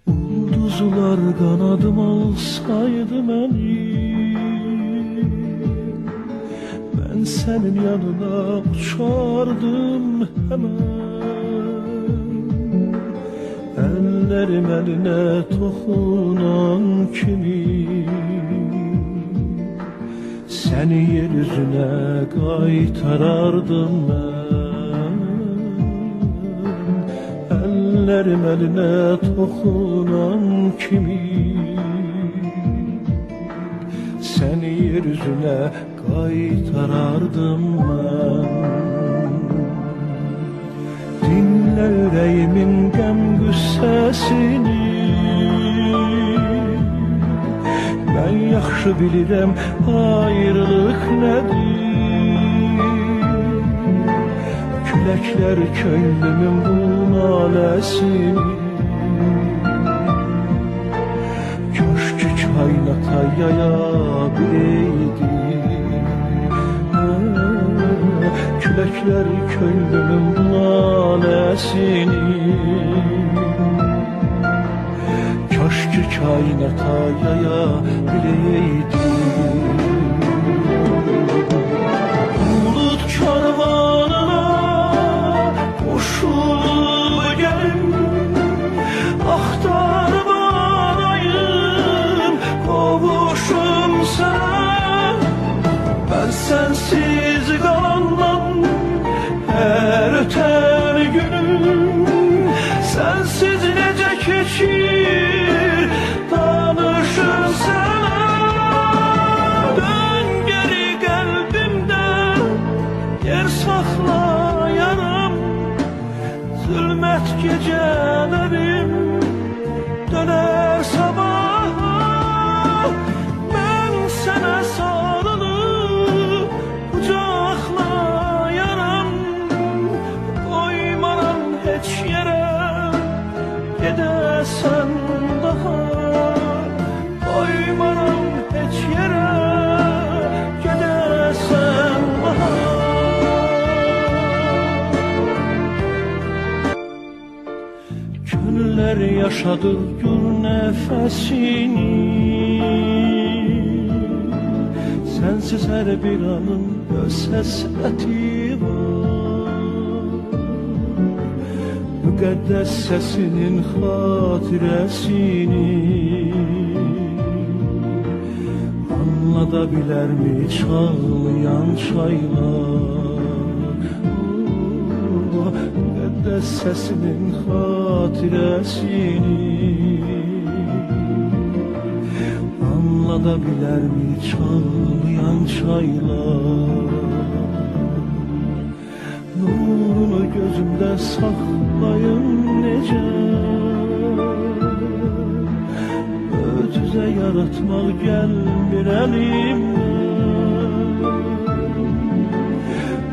Ulduzlar kanadım olsaydı ben senin yanına uçardım hemen. Ellerim eline dokunan kimi seni yeryüzüne kaytarardım ben. Ellerim eline dokunan kimi seni yeryüzüne kaytarardım ben. Dinle yüreğimin gem güssesini, ben yaxşı bilirəm ayrılık nedir. Küləklər könlümün bu naləsini köşkü kainata yaya bileydi. Küləklər könlümün bu naləsini köşkü kainata yaya bileydi. Bulut karvanına koşulup gelin, aktarıp arayın kovuşum sana. Ben sensiz kalanmam her öten günüm, sensiz nece keçir danışır sana. Dön geri kalbimde yer sakla yanım, zulmet gecelerim döner sabaha. Ben sana sarılıp kucakla yanım, koymaram hiç yere gidesen daha. Koymaram hiç yere gidesen daha. Günler yaşadı gül nefesini, sensiz her bir anın öz həsrəti var. Müqəddəs səsinin xatirəsini anlada bilərmi çağlayan çaylar? Müqəddəs səsinin xatirəsini anlada bilərmi çağlayan çaylar? Nurunu gözümde saklayın nece, ötüze yaratmak gelmir elimden.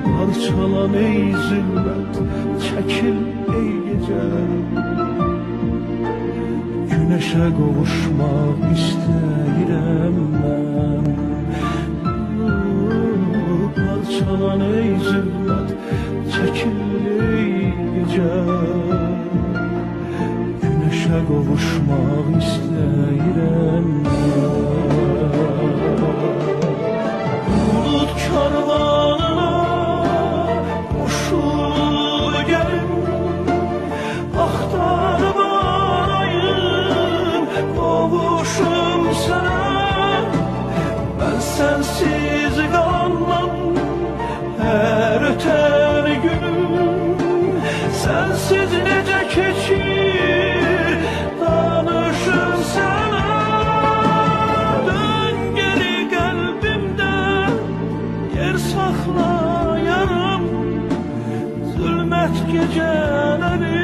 Parçalan ey zülmet, çekil ey gece, güneşe kavuşmak istəyirəm mən. Parçalan ey zülmet, çekil ey gece, güneşe kavuşmak istəyirəm mən. Bulut karvanına koşulup gelin, aktarıp arayın kovuşum sana. Ben sensiz kalanmam her öten günüm, sensiz nece keçir danışır sana. Dön geri kalbimde yer sakla yarım, zulmet geceleri